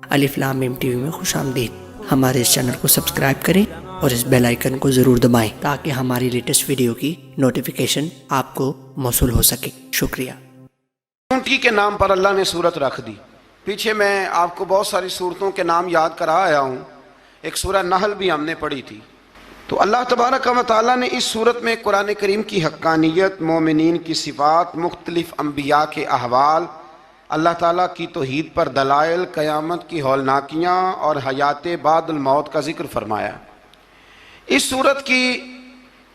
الف لام میم T V میں خوش آمدید۔ ہمارے اس چینل کو سبسکرائب کریں اور اس بیل آئیکن کو ضرور دبائیں تاکہ ہماری لیٹسٹ ویڈیو کی نوٹیفیکیشن آپ کو موصول ہو سکے۔ شکریہ۔ چونٹی کے نام پر اللہ نے سورت رکھ دی۔ پیچھے میں آپ کو بہت ساری سورتوں کے نام یاد کرا آیا ہوں، ایک سورہ نحل بھی ہم نے پڑھی تھی۔ تو اللہ تبارک و تعالیٰ نے اس سورت میں قرآن کریم کی حقانیت، مومنین کی صفات، مختلف انبیاء کے احوال، اللہ تعالیٰ کی توحید پر دلائل، قیامت کی ہولناکیاں اور حیات بعد الموت کا ذکر فرمایا۔ اس سورت کی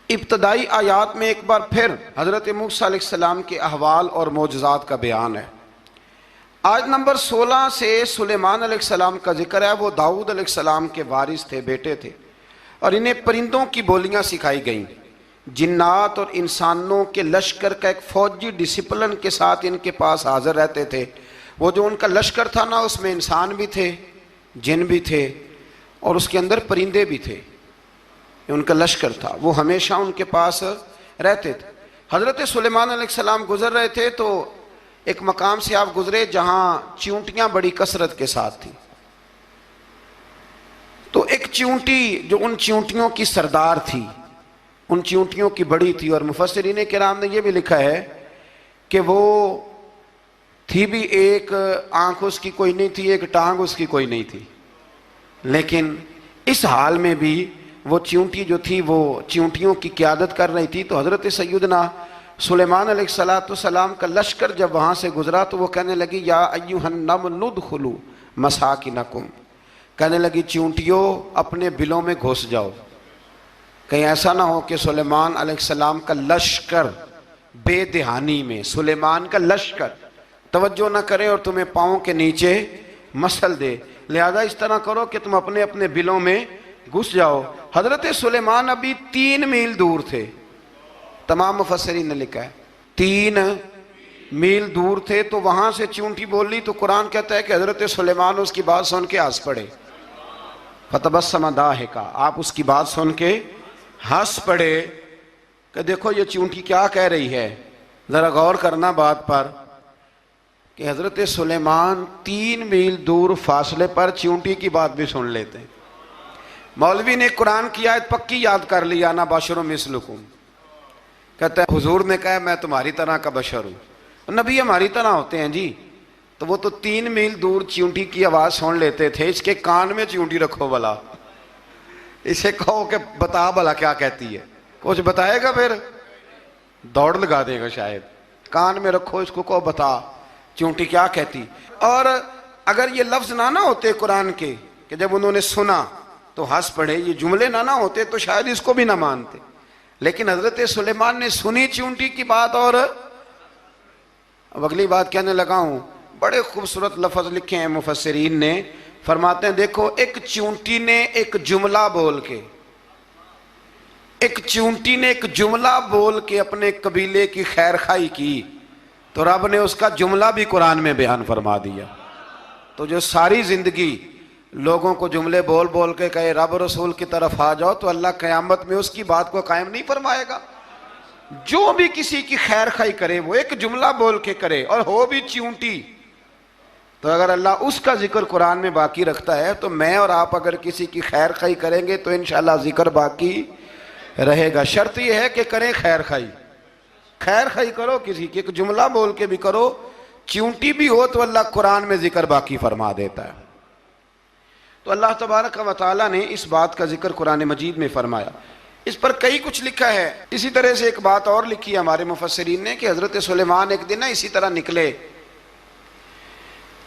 ابتدائی آیات میں ایک بار پھر حضرت موسیٰ علیہ السلام کے احوال اور معجزات کا بیان ہے۔ آیت نمبر 16 سے سلیمان علیہ السلام کا ذکر ہے۔ وہ داؤد علیہ السلام کے وارث تھے، بیٹے تھے، اور انہیں پرندوں کی بولیاں سکھائی گئیں۔ جنات اور انسانوں کے لشکر کا ایک فوجی ڈسپلن کے ساتھ ان کے پاس حاضر رہتے تھے۔ وہ جو ان کا لشکر تھا نا، اس میں انسان بھی تھے، جن بھی تھے، اور اس کے اندر پرندے بھی تھے۔ ان کا لشکر تھا، وہ ہمیشہ ان کے پاس رہتے تھے۔ حضرت سلیمان علیہ السلام گزر رہے تھے تو ایک مقام سے آپ گزرے جہاں چیونٹیاں بڑی کثرت کے ساتھ تھیں۔ تو ایک چیونٹی جو ان چیونٹیوں کی سردار تھی، ان چیونٹیوں کی بڑی تھی، اور مفسرین کرام نے یہ بھی لکھا ہے کہ وہ تھی بھی ایک آنکھ اس کی کوئی نہیں تھی، ایک ٹانگ اس کی کوئی نہیں تھی، لیکن اس حال میں بھی وہ چیونٹی جو تھی وہ چیونٹیوں کی قیادت کر رہی تھی۔ تو حضرت سیدنا سلیمان علیہ السلام کا لشکر جب وہاں سے گزرا تو وہ کہنے لگی یا ایھا النمل ادخلوا مساکنکم، کہنے لگی چیونٹیوں اپنے بلوں میں گھس جاؤ، کہیں ایسا نہ ہو کہ سلیمان علیہ السلام کا لشکر بے دہانی میں، سلیمان کا لشکر توجہ نہ کرے اور تمہیں پاؤں کے نیچے مسل دے، لہذا اس طرح کرو کہ تم اپنے اپنے بلوں میں گھس جاؤ۔ حضرت سلیمان ابھی 3 میل دور تھے، تمام مفسرین نے لکھا ہے 3 میل دور تھے، تو وہاں سے چیونٹی بول لی تو قرآن کہتا ہے کہ حضرت سلیمان اس کی بات سن کے ہنس پڑے، فتبسم ضاحکا، آپ اس کی بات سن کے ہنس پڑے کہ دیکھو یہ چیونٹی کیا کہہ رہی ہے، ذرا غور کرنا بات پر کہ حضرت سلیمان 3 میل دور فاصلے پر چیونٹی کی بات بھی سن لیتے ہیں۔ مولوی نے قرآن کی آیت پکی یاد کر لی، انا بشر مثلکم، کہتا ہے حضور نے کہا میں تمہاری طرح کا بشر ہوں، نبی ہماری طرح ہوتے ہیں جی، تو وہ تو 3 میل دور چیونٹی کی آواز سن لیتے تھے، اس کے کان میں چیونٹی رکھو بلا، اسے کہو کہ بتا بلا کیا کہتی ہے، کچھ بتائے گا پھر دوڑ لگا دے گا شاید، کان میں رکھو اس کو، کہو بتا چیونٹی کیا کہتی۔ اور اگر یہ لفظ نہ ہوتے قرآن کے کہ جب انہوں نے سنا تو ہنس پڑے، یہ جملے نہ ہوتے تو شاید اس کو بھی نہ مانتے، لیکن حضرت سلیمان نے سنی چیونٹی کی بات، اور اب اگلی بات کہنے لگا ہوں، بڑے خوبصورت لفظ لکھے ہیں مفسرین نے، فرماتے ہیں دیکھو ایک چیونٹی نے ایک جملہ بول کے، ایک چیونٹی نے ایک جملہ بول کے اپنے قبیلے کی خیر خواہی کی تو رب نے اس کا جملہ بھی قرآن میں بیان فرما دیا۔ تو جو ساری زندگی لوگوں کو جملے بول بول کے کہے رب رسول کی طرف آ جاؤ، تو اللہ قیامت میں اس کی بات کو قائم نہیں فرمائے گا۔ جو بھی کسی کی خیر خواہی کرے وہ ایک جملہ بول کے کرے، اور ہو بھی چیونٹی، تو اگر اللہ اس کا ذکر قرآن میں باقی رکھتا ہے تو میں اور آپ اگر کسی کی خیر خواہی کریں گے تو انشاءاللہ ذکر باقی رہے گا۔ شرط یہ ہے کہ کریں خیر خواہی، خیر خواہی کرو کسی کی، ایک جملہ بول کے بھی کرو، چیونٹی بھی ہو تو اللہ قرآن میں ذکر باقی فرما دیتا ہے۔ تو اللہ تبارک و تعالیٰ نے اس بات کا ذکر قرآن مجید میں فرمایا، اس پر کئی کچھ لکھا ہے۔ اسی طرح سے ایک بات اور لکھی ہے ہمارے مفسرین نے کہ حضرت سلیمان ایک دن اسی طرح نکلے،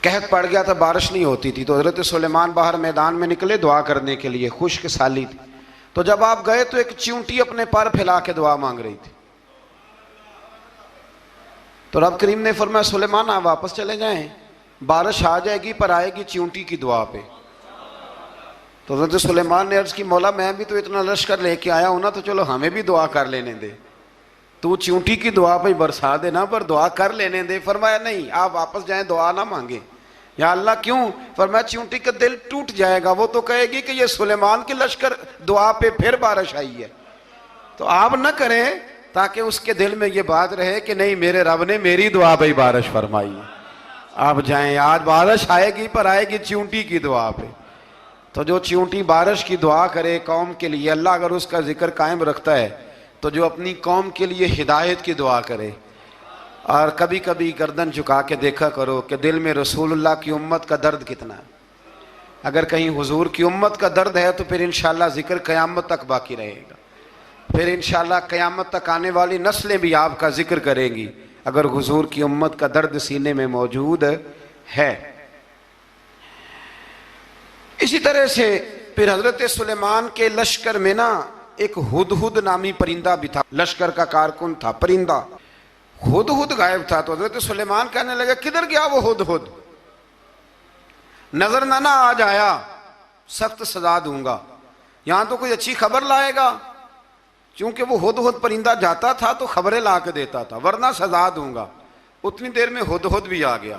قحط پڑ گیا تھا، بارش نہیں ہوتی تھی، تو حضرت سلیمان باہر میدان میں نکلے دعا کرنے کے لیے، خشک سالی تھی، تو جب آپ گئے تو ایک چیونٹی اپنے پر پھیلا کے دعا مانگ رہی تھی، تو رب کریم نے فرمایا سلیمان آپ واپس چلے جائیں، بارش آ جائے گی پر آئے گی چیونٹی کی دعا پہ۔ تو حضرت سلیمان نے عرض کی مولا میں بھی تو اتنا لشکر لے کے آیا ہوں نا، تو چلو ہمیں بھی دعا کر لینے دے، تو چیونٹی کی دعا پہ برسا دینا پر دعا کر لینے دے۔ فرمایا نہیں آپ واپس جائیں، دعا نہ مانگیں۔ یا اللہ کیوں؟ فرمایا چیونٹی کا دل ٹوٹ جائے گا، وہ تو کہے گی کہ یہ سلیمان کے لشکر دعا پہ پھر بارش آئی ہے، تو آپ نہ کریں تاکہ اس کے دل میں یہ بات رہے کہ نہیں میرے رب نے میری دعا پہ بارش فرمائی ہے۔ اب جائیں، آج بارش آئے گی پر آئے گی چیونٹی کی دعا پہ. تو جو چیونٹی بارش کی دعا کرے قوم کے لیے، اللہ اگر اس کا ذکر قائم رکھتا ہے تو جو اپنی قوم کے لیے ہدایت کی دعا کرے. اور کبھی کبھی گردن جھکا کے دیکھا کرو کہ دل میں رسول اللہ کی امت کا درد کتنا ہے. اگر کہیں حضور کی امت کا درد ہے تو پھر انشاءاللہ ذکر قیامت تک باقی رہے گا. پھر انشاءاللہ قیامت تک آنے والی نسلیں بھی آپ کا ذکر کریں گی اگر حضور کی امت کا درد سینے میں موجود ہے. اسی طرح سے پھر حضرت سلیمان کے لشکر میں نا ایک ہدہد نامی پرندہ بھی تھا، لشکر کا کارکن تھا پرندہ. ہدہد غائب تھا تو حضرت سلیمان کہنے لگے کدھر گیا وہ ہدہد؟ نظر نہ آ جایا سخت سزا دوں گا. یہاں تو کوئی اچھی خبر لائے گا، چونکہ وہ ہدہد پرندہ جاتا تھا تو خبریں لا کے دیتا تھا، ورنہ سزا دوں گا. اتنی دیر میں ہدہد بھی آ گیا.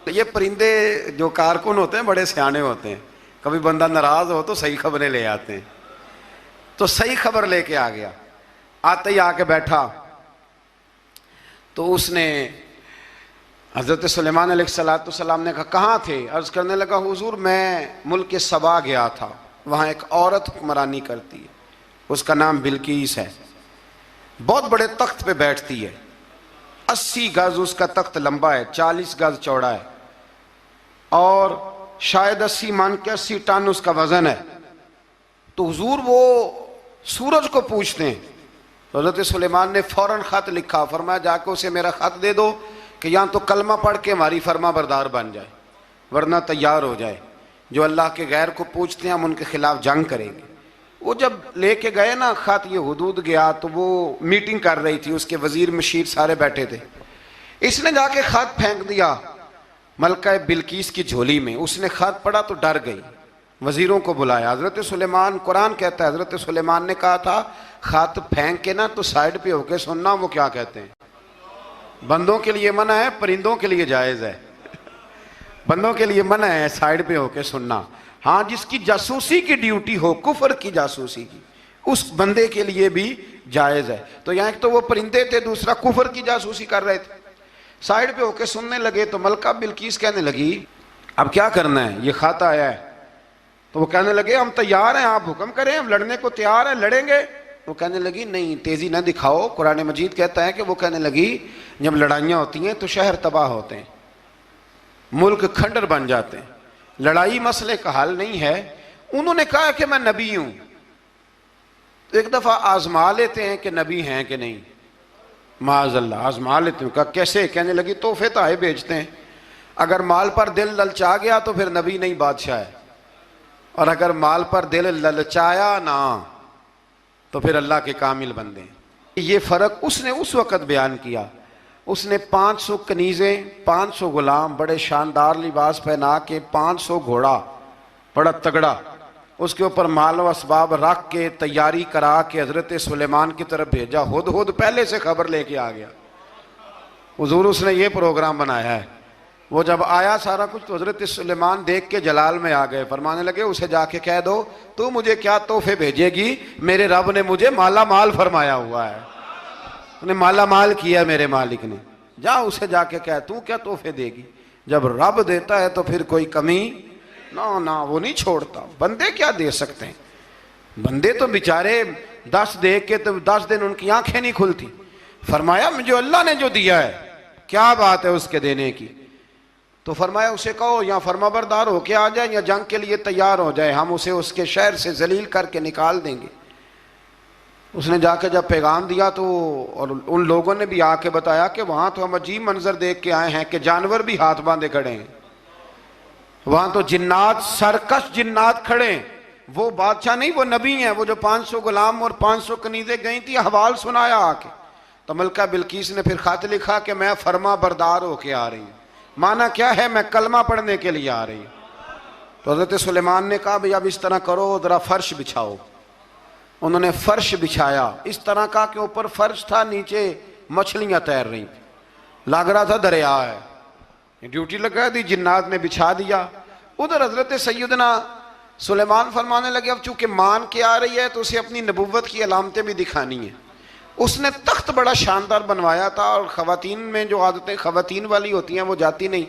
یہ پرندے جو کارکن ہوتے ہیں بڑے سیانے ہوتے ہیں، کبھی بندہ ناراض ہو تو صحیح خبریں لے آتے ہیں. تو صحیح خبر لے کے آ گیا. آتے ہی آ کے بیٹھا تو اس نے حضرت سلیمان علیہ السلام نے کہا کہاں تھے؟ عرض کرنے لگا حضور میں ملک سبا گیا تھا، وہاں ایک عورت حکمرانی کرتی ہے، اس کا نام بلقیس ہے، بہت بڑے تخت پہ بیٹھتی ہے، 80 گز اس کا تخت لمبا ہے، 40 گز چوڑا ہے، اور شاید 80 من کے 80 ٹن اس کا وزن ہے. تو حضور وہ سورج کو پوچھتے ہیں. تو حضرت سلیمان نے فوراً خط لکھا، فرمایا جا کے اسے میرا خط دے دو کہ یہاں تو کلمہ پڑھ کے ہماری فرما بردار بن جائے، ورنہ تیار ہو جائے. جو اللہ کے غیر کو پوچھتے ہیں ہم ان کے خلاف جنگ کریں گے. وہ جب لے کے گئے نا خط یہ حدود گیا تو وہ میٹنگ کر رہی تھی، اس کے وزیر مشیر سارے بیٹھے تھے. اس نے جا کے خط پھینک دیا ملکہ بلقیس کی جھولی میں. اس نے خط پڑھا تو ڈر گئی، وزیروں کو بلایا. حضرت سلیمان، قرآن کہتا ہے حضرت سلیمان نے کہا تھا خط پھینک کے نا تو سائڈ پہ ہو کے سننا وہ کیا کہتے ہیں. بندوں کے لیے منع ہے، پرندوں کے لیے جائز ہے. بندوں کے لیے منع ہے سائڈ پہ ہو کے سننا. ہاں جس کی جاسوسی کی ڈیوٹی ہو، کفر کی جاسوسی کی، اس بندے کے لیے بھی جائز ہے. تو یہاں ایک تو وہ پرندے تھے، دوسرا کفر کی جاسوسی کر رہے تھے. سائڈ پہ ہو کے سننے لگے تو ملکہ بلقیس کہنے لگی اب کیا کرنا ہے، یہ خط آیا ہے. تو وہ کہنے لگے ہم تیار ہیں، آپ حکم کریں، ہم لڑنے کو تیار ہیں، لڑیں گے. وہ کہنے لگی نہیں تیزی نہ دکھاؤ. قرآن مجید کہتا ہے کہ وہ کہنے لگی جب لڑائیاں ہوتی ہیں تو شہر تباہ ہوتے ہیں، ملک کھنڈر بن جاتے ہیں، لڑائی مسئلے کا حل نہیں ہے. انہوں نے کہا کہ میں نبی ہوں. تو ایک دفعہ آزما لیتے ہیں کہ نبی ہیں کہ نہیں، معاذ اللہ آزما لیتے ہیں. کہا کیسے؟ کہنے لگی تحفے تحائف بھیجتے ہیں، اگر مال پر دل للچا گیا تو پھر نبی نہیں بادشاہ ہے، اور اگر مال پر دل للچایا نہ تو پھر اللہ کے کامل بندے ہیں. یہ فرق اس نے اس وقت بیان کیا. اس نے 500 کنیزیں، 500 غلام بڑے شاندار لباس پہنا کے، 500 گھوڑا بڑا تگڑا، اس کے اوپر مال و اسباب رکھ کے تیاری کرا کے حضرت سلیمان کی طرف بھیجا. ہدہد پہلے سے خبر لے کے آ گیا. حضور اس نے یہ پروگرام بنایا ہے. وہ جب آیا سارا کچھ تو حضرت سلیمان دیکھ کے جلال میں آ گئے. فرمانے لگے اسے جا کے کہہ دو تو مجھے کیا تحفے بھیجے گی، میرے رب نے مجھے مالا مال فرمایا ہوا ہے، انہیں مالا مال کیا میرے مالک نے. جا اسے جا کے کہہ تو کیا تحفے دے گی. جب رب دیتا ہے تو پھر کوئی کمی نہ وہ نہیں چھوڑتا. بندے کیا دے سکتے ہیں، بندے تو بیچارے 10 دے کے تو 10 دن ان کی آنکھیں نہیں کھلتی. فرمایا مجھے اللہ نے جو دیا ہے کیا بات ہے اس کے دینے کی. تو فرمایا اسے کہو یا فرما بردار ہو کے آ جائے یا جنگ کے لیے تیار ہو جائے، ہم اسے اس کے شہر سے ذلیل کر کے نکال دیں گے. اس نے جا کے جب پیغام دیا تو اور ان لوگوں نے بھی آ کے بتایا کہ وہاں تو ہم عجیب منظر دیکھ کے آئے ہیں کہ جانور بھی ہاتھ باندھے کھڑے ہیں، وہاں تو جنات، سرکش جنات کھڑے ہیں. وہ بادشاہ نہیں، وہ نبی ہیں. وہ جو 500 غلام اور 500 کنیزیں گئی تھی حوال سنایا آ کے. تو ملکہ بلقیس نے پھر خط لکھا کہ میں فرما بردار ہو کے آ رہی ہوں. معنی کیا ہے؟ میں کلمہ پڑھنے کے لیے آ رہی ہوں. تو حضرت سلیمان نے کہا بھئی اب اس طرح کرو، ذرا فرش بچھاؤ. انہوں نے فرش بچھایا اس طرح کا کہ اوپر فرش تھا، نیچے مچھلیاں تیر رہی تھیں، لگ رہا تھا دریا ہے. ڈیوٹی لگا دی، جنات نے بچھا دیا. ادھر حضرت سیدنا سلیمان فرمانے لگے اب چونکہ مان کے آ رہی ہے تو اسے اپنی نبوت کی علامتیں بھی دکھانی ہیں. اس نے تخت بڑا شاندار بنوایا تھا، اور خواتین میں جو عادتیں خواتین والی ہوتی ہیں وہ جاتی نہیں.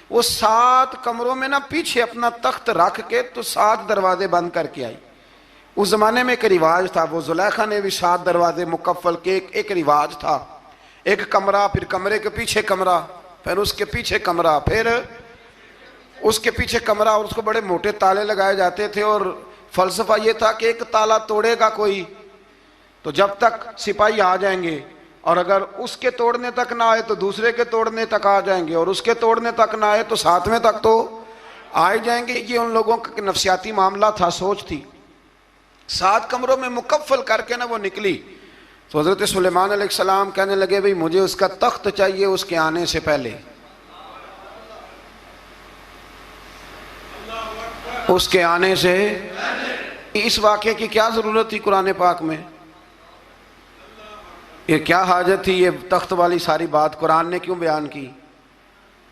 وہ 7 کمروں میں نا پیچھے اپنا تخت رکھ کے تو 7 دروازے بند کر کے آئی. اس زمانے میں ایک رواج تھا, وہ زلیخا نے بھی 7 دروازے مکفل کے ایک رواج تھا. ایک کمرہ, پھر کمرے کے پیچھے کمرہ, پھر اس کے پیچھے کمرہ, پھر اس کے پیچھے کمرہ, اور اس کو بڑے موٹے تالے لگائے جاتے تھے. اور فلسفہ یہ تھا کہ ایک تالا توڑے گا کوئی تو جب تک سپاہی آ جائیں گے, اور اگر اس کے توڑنے تک نہ آئے تو دوسرے کے توڑنے تک آ جائیں گے, اور اس کے توڑنے تک نہ آئے تو 7ویں تک تو آ جائیں گے. یہ ان لوگوں کا نفسیاتی معاملہ تھا, سوچ تھی. 7 کمروں میں مکفل کر کے نا وہ نکلی تو حضرت سلیمان علیہ السلام کہنے لگے بھئی مجھے اس کا تخت چاہیے اس کے آنے سے پہلے. اس کے آنے سے اس واقعے کی کیا ضرورت تھی قرآن پاک میں؟ یہ کیا حاجت تھی یہ تخت والی ساری بات قرآن نے کیوں بیان کی؟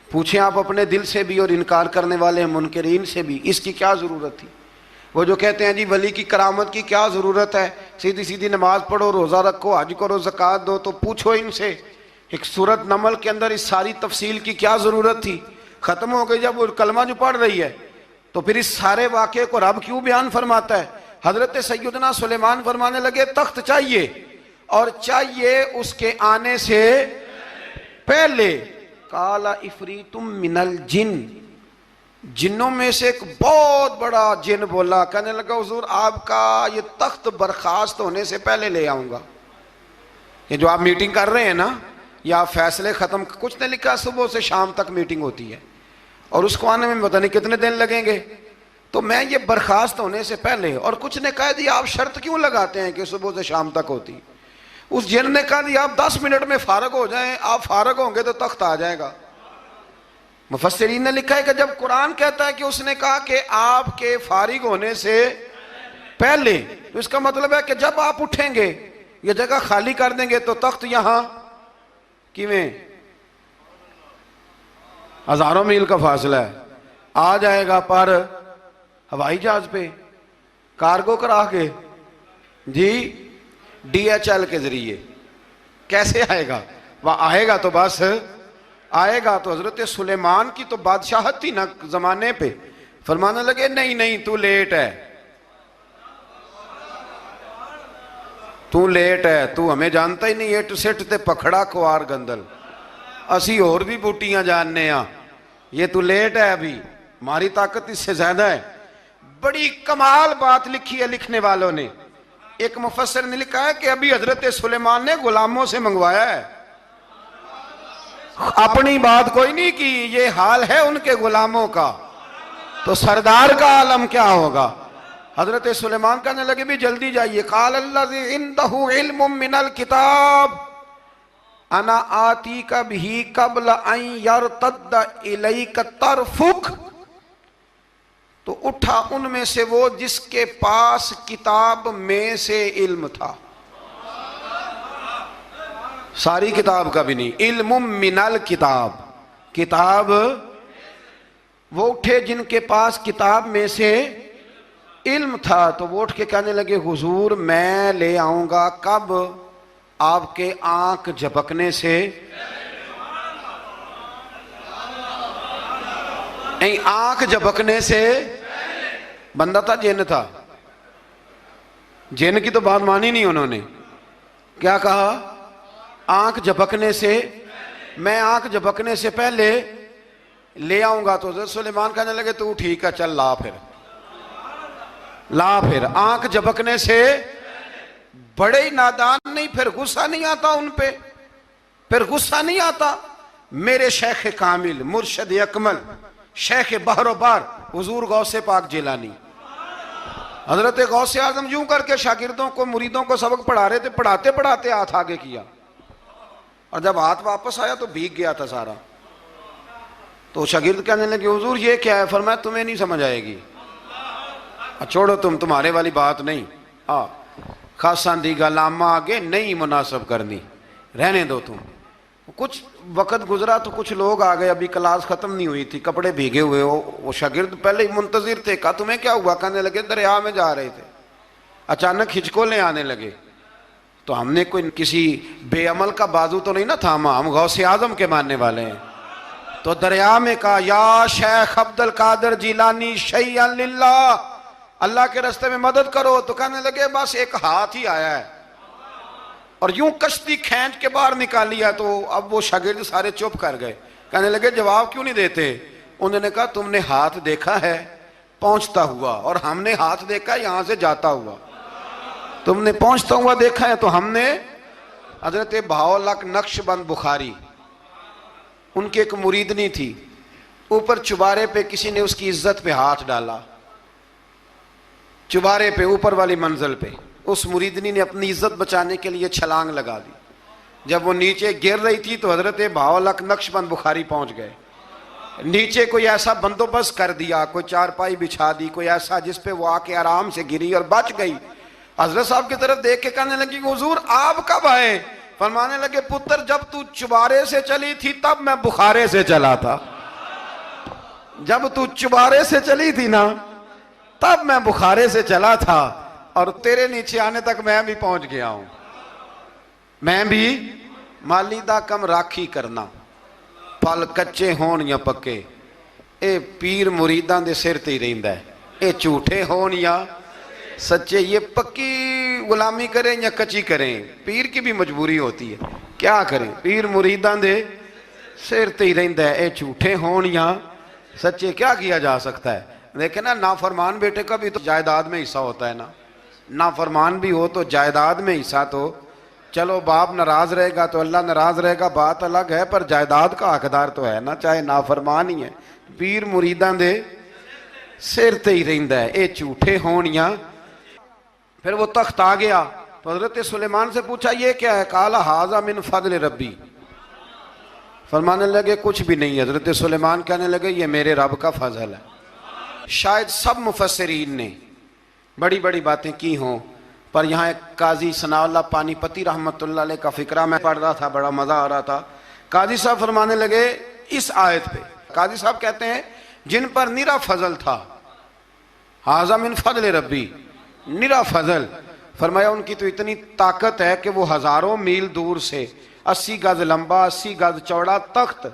پوچھیں آپ اپنے دل سے بھی اور انکار کرنے والے منکرین سے بھی, اس کی کیا ضرورت تھی؟ وہ جو کہتے ہیں جی ولی کی کرامت کی کیا ضرورت ہے, سیدھی سیدھی نماز پڑھو, روزہ رکھو, حج کرو, زکوٰۃ دو, تو پوچھو ان سے ایک سورت نمل کے اندر اس ساری تفصیل کی کیا ضرورت تھی؟ ختم ہو گئی جب وہ کلمہ جو پڑھ رہی ہے تو پھر اس سارے واقعے کو رب کیوں بیان فرماتا ہے؟ حضرت سیدنا سلیمان فرمانے لگے تخت چاہیے, اور چاہیے اس کے آنے سے پہلے. قال عفریت من الجن, جنوں میں سے ایک بہت بڑا جن بولا, کہنے لگا حضور آپ کا یہ تخت برخاست ہونے سے پہلے لے آؤں گا. یہ جو آپ میٹنگ کر رہے ہیں نا, یا آپ فیصلے ختم, کچھ نے لکھا صبح سے شام تک میٹنگ ہوتی ہے اور اس کو آنے میں پتہ نہیں کتنے دن لگیں گے, تو میں یہ برخاست ہونے سے پہلے. اور کچھ نے کہا دی آپ شرط کیوں لگاتے ہیں کہ صبح سے شام تک ہوتی؟ اس جن نے کہا دی آپ 10 منٹ میں فارغ ہو جائیں, آپ فارغ ہوں گے تو تخت آ جائے گا. مفسرین نے لکھا ہے کہ جب قرآن کہتا ہے کہ اس نے کہا کہ آپ کے فارغ ہونے سے پہلے, تو اس کا مطلب ہے کہ جب آپ اٹھیں گے, یہ جگہ خالی کر دیں گے تو تخت یہاں کیویں ہزاروں میل کا فاصلہ ہے, آ جائے گا. پر ہوائی جہاز پہ کارگو کرا کے, جی DHL کے ذریعے کیسے آئے گا؟ وہ آئے گا تو بس آئے گا. تو حضرت سلیمان کی تو بادشاہت تھی نا زمانے پہ, فرمانے لگے نہیں نہیں تو لیٹ ہے, تو لیٹ ہے, تو ہمیں جانتا ہی نہیں, ایٹ سٹ تے پکھڑا کوار گندل, اسی اور بھی بوٹیاں جاننے ہاں, یہ تو لیٹ ہے, ابھی ہماری طاقت اس سے زیادہ ہے. بڑی کمال بات لکھی ہے لکھنے والوں نے. ایک مفسر نے لکھا ہے کہ ابھی حضرت سلیمان نے غلاموں سے منگوایا ہے, اپنی بات کوئی نہیں کی. یہ حال ہے ان کے غلاموں کا, تو سردار کا عالم کیا ہوگا؟ حضرت سلیمان کہنے لگے بھی جلدی جائیے. قال الذی عنده علم من الکتاب انا آتیک بہ قبل ان یرتد الیک طرفک. تو اٹھا ان میں سے وہ جس کے پاس کتاب میں سے علم تھا, ساری کتاب کا بھی نہیں, علم من الکتاب, کتاب. وہ اٹھے جن کے پاس کتاب میں سے علم تھا, تو وہ اٹھ کے کہنے لگے حضور میں لے آؤں گا. کب؟ آپ کے آنکھ جھپکنے سے, آنکھ جھپکنے سے. بندہ تھا جن تھا, جن کی تو بات مانی نہیں انہوں نے. کیا کہا؟ آنکھ جھپکنے سے, میں آنکھ جھپکنے سے پہلے لے آؤں گا. تو حضرت سلیمان کہنے لگے تو ٹھیک ہے چل لا, پھر لا. پھر آنکھ جھپکنے سے بڑے ہی نادان نہیں, پھر غصہ نہیں آتا ان پہ, پھر غصہ نہیں آتا. میرے شیخ کامل مرشد اکمل شیخ بحر و بار حضور غوث پاک جیلانی, حضرت غوث اعظم یوں کر کے شاگردوں کو مریدوں کو سبق پڑھا رہے تھے, پڑھاتے پڑھاتے ہاتھ آگے کیا, اور جب ہاتھ واپس آیا تو بھیگ گیا تھا سارا. تو شاگرد کہنے لگے حضور یہ کیا ہے؟ فرمایا تمہیں نہیں سمجھ آئے گی, چھوڑو تمہارے والی بات نہیں, خاصاں دی گل آما آگے نہیں مناسب کرنی, رہنے دو تم. کچھ وقت گزرا تو کچھ لوگ آ گئے, ابھی کلاس ختم نہیں ہوئی تھی, کپڑے بھیگے ہوئے ہو. وہ شاگرد پہلے ہی منتظر تھے, کہا تمہیں کیا ہوا؟ کہنے لگے دریا میں جا رہے تھے, اچانک ہچکولیں آنے لگے. تو ہم نے کوئی کسی بے عمل کا بازو تو نہیں نہ تھاما, ہم غوث اعظم کے ماننے والے ہیں. تو دریا میں کہا یا شیخ عبد القادر جیلانی شیئا للہ، اللہ کے راستے میں مدد کرو. تو کہنے لگے بس ایک ہاتھ ہی آیا ہے، اور یوں کشتی کھینچ کے باہر نکالی ہے. تو اب وہ شاگرد سارے چپ کر گئے، کہنے لگے جواب کیوں نہیں دیتے؟ انہوں نے کہا تم نے ہاتھ دیکھا ہے پہنچتا ہوا، اور ہم نے ہاتھ دیکھا یہاں سے جاتا ہوا. تم نے پہنچتا ہوا دیکھا ہے تو ہم نے. حضرت بہاؤالحق نقشبند بخاری، ان کی ایک مریدنی تھی، اوپر چبارے پہ کسی نے اس کی عزت پہ ہاتھ ڈالا، چبارے پہ اوپر والی منزل پہ. اس مریدنی نے اپنی عزت بچانے کے لیے چھلانگ لگا دی. جب وہ نیچے گر رہی تھی تو حضرت بہاؤالحق نقشبند بخاری پہنچ گئے. نیچے کوئی ایسا بندوبست کر دیا، کوئی چارپائی بچھا دی، کوئی ایسا جس پہ وہ آ کے آرام سے گری اور بچ گئی. حضرت صاحب کی طرف دیکھ کے کہنے لگی حضور آپ کب آئے؟ فرمانے لگے پتر جب تو چبارے سے چلی تھی تب میں بخارے سے چلا تھا. جب تو چبارے سے چلی تھی نا تب میں بخارے سے چلا تھا، اور تیرے نیچے آنے تک میں بھی پہنچ گیا ہوں. میں بھی مالی دا کم راکھی کرنا، پھل کچے ہون یا پکے، اے پیر مریدان دے سر تے ہی رہندا ہے. اے جھوٹے ہون یا سچے، یہ پکی غلامی کریں یا کچی کریں، پیر کی بھی مجبوری ہوتی ہے. کیا کریں، پیر مریدان دے سر تے ہی رہندا ہے. اے جھوٹے ہون یا سچے، کیا کیا جا سکتا ہے؟ دیکھیں نا، نافرمان بیٹے کا بھی تو جائیداد میں حصہ ہوتا ہے نا. نافرمان بھی ہو تو جائیداد میں حصہ تو چلو، باپ ناراض رہے گا تو اللہ ناراض رہے گا، بات الگ ہے، پر جائیداد کا حقدار تو ہے نا، چاہے نافرمان ہی ہے. پیر مریداں دے سر تے ہی رہندا ہے. اے جھوٹے ہون یا. پھر وہ تخت آ گیا تو حضرت سلیمان سے پوچھا یہ کیا ہے؟ قال ھذا من فضل ربی. فرمانے لگے کچھ بھی نہیں. حضرت سلیمان کہنے لگے یہ میرے رب کا فضل ہے. شاید سب مفسرین نے بڑی بڑی باتیں کی ہوں، پر یہاں ایک قاضی ثناء اللہ پانی پتی رحمت اللہ علیہ کا فقرہ میں پڑھ رہا تھا، بڑا مزہ آ رہا تھا. قاضی صاحب فرمانے لگے اس آیت پہ، قاضی صاحب کہتے ہیں جن پر نرا فضل تھا، ھذا من فضل ربی، نرا فضل. فرمایا ان کی تو اتنی طاقت ہے کہ وہ ہزاروں میل دور سے 80 گز لمبا 80 گز چوڑا تخت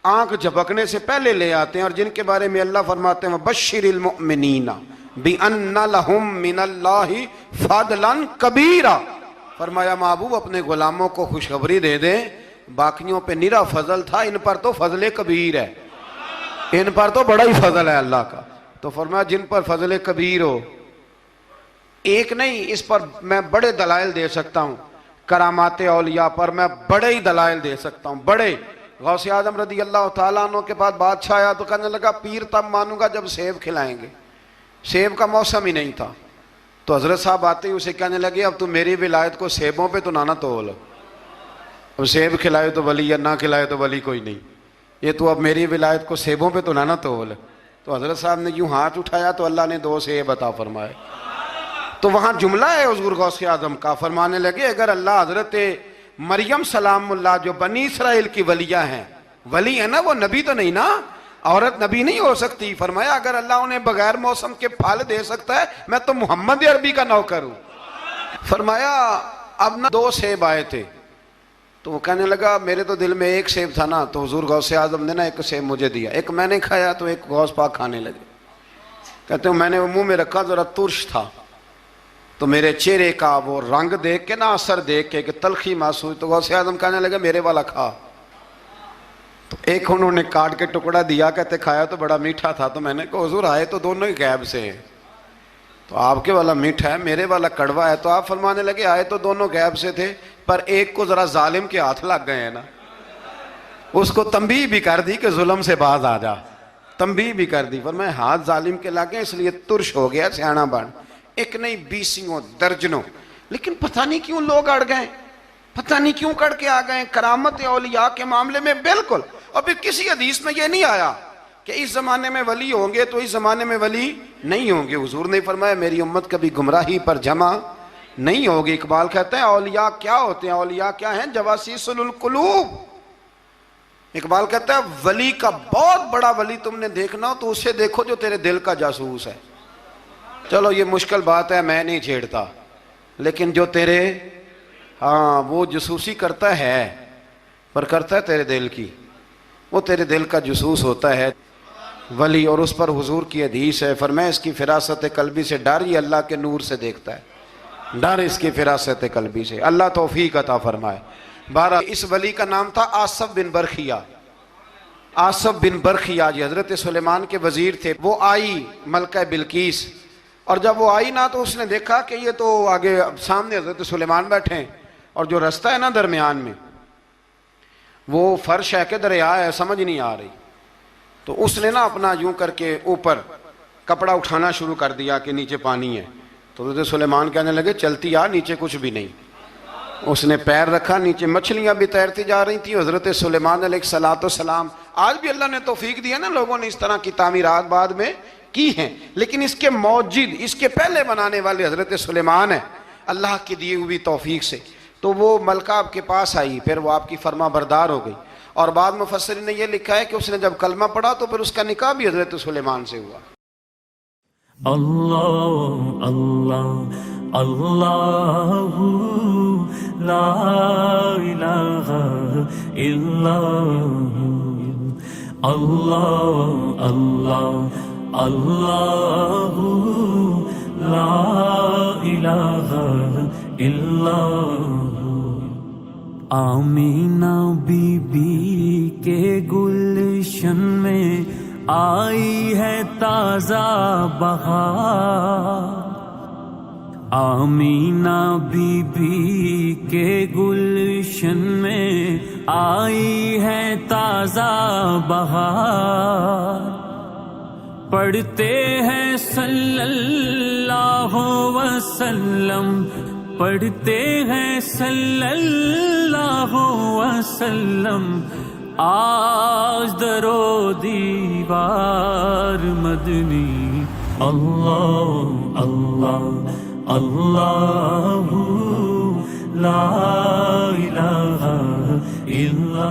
آنکھ جھپکنے سے پہلے لے آتے ہیں، اور جن کے بارے میں اللہ فرماتے ہیں بشر المؤمنین بِأَنَّ لَهُم مِّنَ اللَّهِ فَضْلًا كَبِيرًا. فرمایا محبوب اپنے غلاموں کو خوشخبری دے دیں، باقیوں پہ نرا فضل تھا، ان پر تو فضل کبیر ہے، ان پر تو بڑا ہی فضل ہے اللہ کا. تو فرمایا جن پر فضل کبیر ہو، ایک نہیں، اس پر میں بڑے دلائل دے سکتا ہوں. کرامات اولیاء پر میں بڑے ہی دلائل دے سکتا ہوں، بڑے. غوث اعظم رضی اللہ تعالیٰ عنہ کے بعد بادشاہ آیا تو کہنے لگا پیر تب مانوں گا جب سیب کھلائیں گے. سیب کا موسم ہی نہیں تھا. تو حضرت صاحب آتے ہی اسے کہنے لگے اب تو میری ولایت کو سیبوں پہ تو نہ تول، اب سیب کھلائے تو ولی یا نہ کھلائے تو ولی کوئی نہیں، یہ تو اب میری ولایت کو سیبوں پہ تو نہ تول. تو حضرت صاحب نے یوں ہاتھ اٹھایا تو اللہ نے 2 سیب عطا فرمائے. تو وہاں جملہ ہے حضور غوث اعظم کا. فرمانے لگے اگر اللہ حضرت مریم سلام اللہ جو بنی اسرائیل کی ولیہ ہیں، ولی ہے نا، وہ نبی تو نہیں نا، عورت نبی نہیں ہو سکتی. فرمایا اگر اللہ انہیں بغیر موسم کے پھل دے سکتا ہے میں تو محمد عربی کا نوکر ہوں. فرمایا اب نہ 2 سیب آئے تھے تو وہ کہنے لگا میرے تو دل میں 1 سیب تھا نا. تو حضور غوث اعظم نے نا 1 سیب مجھے دیا، 1 میں نے کھایا تو 1 غوث پاک کھانے لگے. کہتے ہیں میں نے وہ منہ میں رکھا، ذرا ترش تھا، تو میرے چہرے کا وہ رنگ دیکھ کے نا، اثر دیکھ کے کہ تلخی محسوس، تو غوث اعظم کہنے لگے میرے والا کھا. تو 1 انہوں نے کاٹ کے ٹکڑا دیا، کہتے کھایا تو بڑا میٹھا تھا. تو میں نے کہا حضور آئے تو دونوں ہی غیب سے ہیں، تو آپ کے والا میٹھا ہے میرے والا کڑوا ہے. تو آپ فرمانے لگے آئے تو دونوں غیب سے تھے، پر ایک کو ذرا ظالم کے ہاتھ لگ گئے ہیں نا، اس کو تنبیہ بھی کر دی کہ ظلم سے باز آ جا، تنبیہ بھی کر دی. فرمایا ہاتھ ظالم کے لگے اس لیے ترش ہو گیا، سیانا بن. 1 نہیں 20 درجنوں. لیکن پتہ نہیں کیوں لوگ اڑ گئے، پتہ نہیں کیوں کڑ کے آ گئے کرامت اولیاء کے معاملے میں. بالکل. اور پھر کسی حدیث میں یہ نہیں آیا کہ اس زمانے میں ولی ہوں گے تو اس زمانے میں ولی نہیں ہوں گے. حضور نے فرمایا میری امت کبھی گمراہی پر جمع نہیں ہوگی. اقبال کہتے ہیں اولیاء کیا ہوتے ہیں؟ اولیاء کیا ہیں؟ جواسیس القلوب. اقبال کہتا ہے ولی کا بہت بڑا ولی تم نے دیکھنا ہو تو اسے دیکھو جو تیرے دل کا جاسوس ہے. چلو یہ مشکل بات ہے، میں نہیں چھیڑتا، لیکن جو تیرے وہ جاسوسی کرتا ہے پر کرتا ہے تیرے دل کی، وہ تیرے دل کا جسوس ہوتا ہے ولی. اور اس پر حضور کی حدیث ہے، فرمایا اس کی فراست قلبی سے ڈر، یہ اللہ کے نور سے دیکھتا ہے، ڈر اس کی فراست قلبی سے. اللہ توفیق عطا فرمائے. بہرحال اس ولی کا نام تھا آصف بن برخیا. آصف بن برخیا جی حضرت سلیمان کے وزیر تھے. وہ آئی ملکہ بلقیس، اور جب وہ آئی نا تو اس نے دیکھا کہ یہ تو آگے سامنے حضرت سلیمان بیٹھے ہیں، اور جو رستہ ہے نا درمیان میں وہ فرش ہے کہ دریا ہے سمجھ نہیں آ رہی. تو اس نے نا اپنا یوں کر کے اوپر کپڑا اٹھانا شروع کر دیا کہ نیچے پانی ہے. تو حضرت سلیمان کہنے لگے چلتی آ، نیچے کچھ بھی نہیں. اس نے پیر رکھا، نیچے مچھلیاں بھی تیرتی جا رہی تھیں. حضرت سلیمان علیہ الصلوۃ والسلام، آج بھی اللہ نے توفیق دی ہے نا، لوگوں نے اس طرح کی تعمیرات بعد میں کی ہیں، لیکن اس کے موجد، اس کے پہلے بنانے والے حضرت سلیمان ہیں اللہ کی دی ہوئی توفیق سے. تو وہ ملکہ آپ کے پاس آئی، پھر وہ آپ کی فرما بردار ہو گئی. اور بعد مفسرین نے یہ لکھا ہے کہ اس نے جب کلمہ پڑھا تو پھر اس کا نکاح بھی حضرت سلیمان سے ہوا. اللہ اللہ اللہ لا الہ الا اللہ اللہ اللہ لا الہ الا. آمینہ بی بی کے گلشن میں آئی ہے تازہ بہار. آمینہ بی بی کے گلشن میں آئی ہے تازہ بہار. پڑھتے ہیں صلی اللہ وسلم، پڑھتے ہیں صلی اللہ وسلم آج درو دیوار مدنی. اللہ اللہ اللہ لا الہ الا